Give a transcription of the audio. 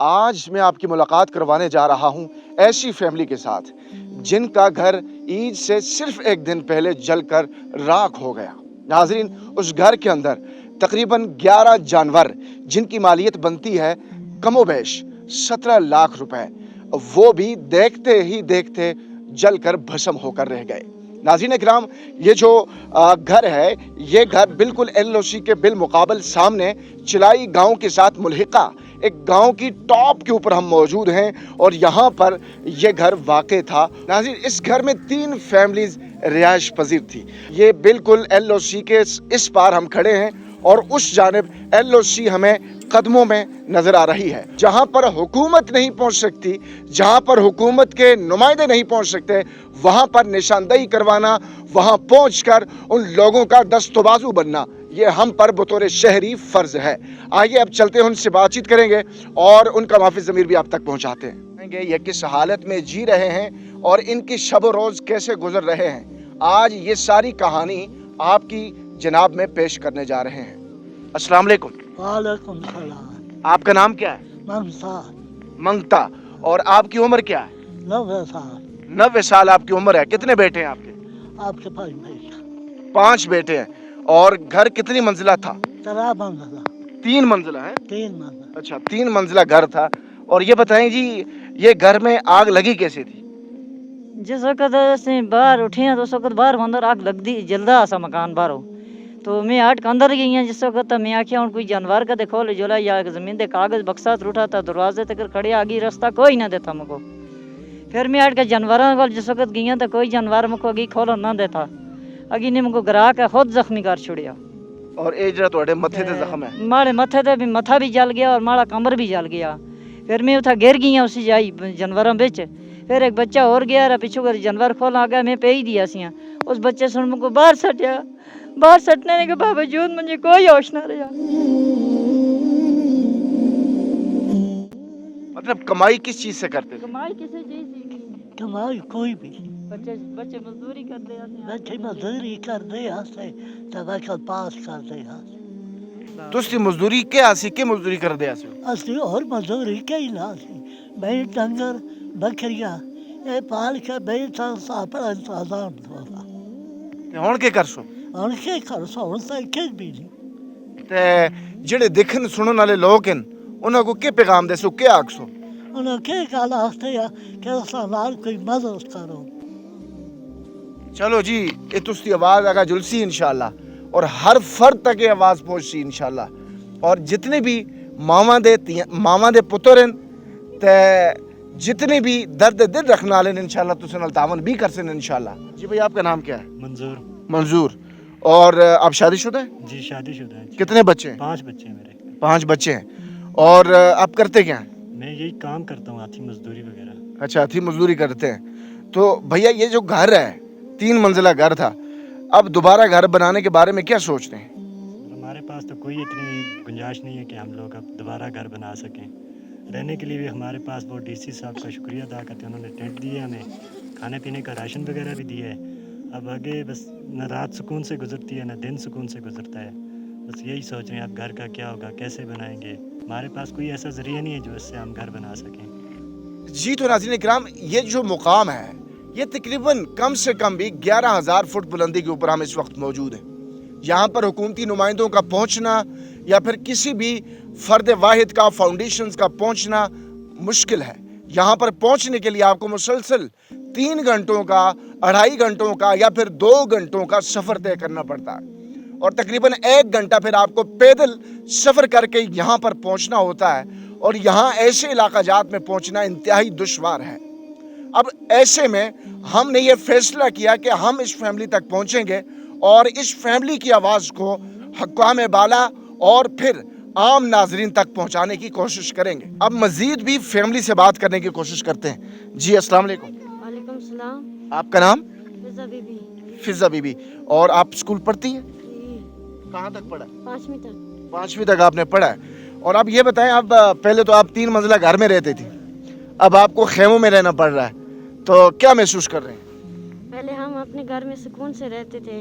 آج میں آپ کی ملاقات کروانے جا رہا ہوں ایسی فیملی کے ساتھ جن کا گھر عید سے صرف ایک دن پہلے جل کر راکھ ہو گیا۔ ناظرین، اس گھر کے اندر تقریباً 11 جانور جن کی مالیت بنتی ہے کم و بیش 17 لاکھ روپے، وہ بھی دیکھتے ہی دیکھتے جل کر بھسم ہو کر رہ گئے۔ ناظرین اکرام، یہ جو گھر ہے، یہ گھر بالکل ایل او سی کے بالمقابل سامنے چلائی گاؤں کے ساتھ ملحقہ ایک گاؤں کی ٹاپ کے اوپر ہم موجود ہیں اور یہاں پر یہ گھر واقع تھا۔ ناظرین، اس گھر میں 3 فیملیز رہائش پذیر تھی۔ یہ بالکل ایل او سی کے اس پار ہم کھڑے ہیں اور اس جانب ایل او سی ہمیں قدموں میں نظر آ رہی ہے۔ جہاں پر حکومت نہیں پہنچ سکتی، جہاں پر حکومت کے نمائندے نہیں پہنچ سکتے، وہاں پر نشاندہی کروانا، وہاں پہنچ کر ان لوگوں کا دست و بازو بننا، یہ ہم پر بطور شہری فرض ہے۔ آئیے اب چلتے ہیں، ان سے بات چیت کریں گے اور ان کا معافی ضمیر بھی آپ تک پہنچاتے ہیں۔ یہ کس حالت میں جی رہے ہیں اور ان کی شب و روز کیسے گزر رہے ہیں، آج یہ ساری کہانی آپ کی جناب میں پیش کرنے جا رہے ہیں۔ السلام علیکم۔ وعلیکم السلام۔ آپ کا نام کیا ہے؟ منگتا منگتا۔ اور آپ کی عمر کیا ہے؟ 90 سال۔ 90 سال آپ کی عمر ہے۔ کتنے بیٹے ہیں آپ کے؟ آپ کے پاس بیٹا 5 بیٹے ہیں۔ اور گھر کتنی منزلہ تھا؟ 3 منزلہ 3 منزلہ ہے۔ 3 منزلہ۔ اچھا، 3 منزلہ گھر تھا۔ اور یہ بتائیں جی، یہ گھر میں آگ لگی کیسے تھی؟ جس وقت اسی باہر اٹھے ہیں تو اس وقت باہر اندر آگ لگتی جلدا سا مکان باہروں تو میں ہٹ کے اندر گئی ہیں۔ جس وقت میں آخیا ہوں کوئی جانور کا دیکھو لے جولا یا زمین دے کاغذ بکسات روٹا تھا دروازے تک کھڑے آگی رستہ کوئی نہ دیتا مکو۔ پھر میں ہٹ کے جانوراں کو جس وقت گئی تو کوئی جانور مکو اگی کھولو نہ دیتا، اگی نے مکو گرا کے خود زخمی کر چھڑیا۔ اور اے جڑا تواڈے متھے تے زخم ہے؟ ماڑے متھے تے بھی متھا بھی جل گیا اور ماڑا کمر بھی جل گیا۔ پھر میں اتھا گر گئی اسی جائی جانوراں بچ۔ پھر ایک بچہ اور گیا رہا پیچھو کر جانور کھولا گیا، میں پہ ہی دیا سیاں اس بچے سن مجھ کو باہر سٹیا۔ باہر سٹنے کے باوجود مجھے کوئی ہوش نہ رہا۔ مطلب کمائی کس چیز سے کرتے تھے؟ کمائی کسی چیز سے کمائی کوئی بھی بچے مزدوری کرتے ہیں۔ بچے مزدوری کرتے ہستے تو وقت پاس کرتے ہستے۔ تسی مزدوری کیا سی کہ مزدوری کر دیا سی؟ اسی اور مزدوری کئی لاسی بھائی ڈنگر بکریاں یہ پال کے بھائی اپنا انتظام ہوتا۔ تے ہن کے کرسو؟ ہوں کیا کر سو ہوں تو کچھ بھی نہیں۔ تے جڑے دیکھن سنن والے لوگ ہیں انہاں کو کے پیغام دے سو، کیا آکسو؟ انہوں کیا گل آختے ہیں کہ اس نال کوئی مدد کرو۔ چلو جی، یہ تسی آواز آگا جلسی انشاءاللہ اور ہر فرد تک یہ آواز پہنچسی انشاءاللہ۔ اور جتنے بھی ماواں دے پتر ہیں تے جتنے بھی درد دل رکھنے والے ہیں انشاءاللہ تسی نال تعاون بھی کر سن انشاءاللہ۔ جی بھائی، آپ کا نام کیا ہے؟ منظور۔ منظور۔ اور آپ شادی شدہ ہیں؟ جی شادی شدہ ہے۔ کتنے بچے ہیں؟ 5 بچے ہیں میرے۔ 5 بچے ہیں۔ اور آپ کرتے کیا ہیں؟ میں یہی کام کرتا ہوں، ہاتھی مزدوری وغیرہ۔ اچھا، ہاتھی مزدوری کرتے ہیں۔ تو بھیا یہ جو گھر ہے 3 منزلہ گھر تھا، اب دوبارہ گھر بنانے کے بارے میں کیا سوچتے ہیں؟ ہمارے پاس تو کوئی اتنی گنجائش نہیں ہے کہ ہم لوگ اب دوبارہ گھر بنا سکیں۔ رہنے کے لیے بھی ہمارے پاس وہ ڈی سی صاحب کا شکریہ ادا کرتے ہیں، انہوں نے ٹینٹ دیے ہمیں، کھانے پینے کا راشن وغیرہ بھی دیا ہے۔ اب آگے بس نہ رات سکون سے گزرتی ہے نہ دن سکون سے گزرتا ہے، بس یہی سوچ رہے ہیں اب گھر کا کیا ہوگا، کیسے بنائیں گے۔ ہمارے پاس کوئی ایسا ذریعہ نہیں ہے جو اس سے ہم گھر بنا سکیں۔ جی تو ناظرین اکرام، یہ جو مقام ہے یہ تقریباً کم سے کم بھی 11,000 فٹ بلندی کے اوپر ہم اس وقت موجود ہیں۔ یہاں پر حکومتی نمائندوں کا پہنچنا یا پھر کسی بھی فرد واحد کا، فاؤنڈیشنز کا پہنچنا مشکل ہے۔ یہاں پر پہنچنے کے لیے آپ کو مسلسل 3 گھنٹوں کا، 2.5 گھنٹوں کا یا پھر 2 گھنٹوں کا سفر طے کرنا پڑتا ہے، اور تقریباً 1 گھنٹہ پھر آپ کو پیدل سفر کر کے یہاں پر پہنچنا ہوتا ہے، اور یہاں ایسے علاقہ جات میں پہنچنا انتہائی دشوار ہے۔ اب ایسے میں ہم نے یہ فیصلہ کیا کہ ہم اس فیملی تک پہنچیں گے اور اس فیملی کی آواز کو حکام بالا اور پھر عام ناظرین تک پہنچانے کی کوشش کریں گے۔ اب مزید بھی فیملی سے بات کرنے کی کوشش کرتے ہیں۔ جی السلام علیکم۔ وعلیکم السلام۔ آپ کا نام؟ فضا بی بی۔ فضا بی بی۔ اور آپ اسکول پڑھتی ہیں؟ جی۔ کہاں تک پڑھا؟ 5ویں تک۔ 5ویں تک آپ نے پڑھا ہے۔ اور اب یہ بتائیں، اب پہلے تو آپ 3 منزلہ گھر میں رہتے تھے، اب آپ کو خیموں میں رہنا پڑ رہا ہے، تو کیا محسوس کر رہے ہیں؟ پہلے ہم اپنے گھر میں سکون سے رہتے تھے،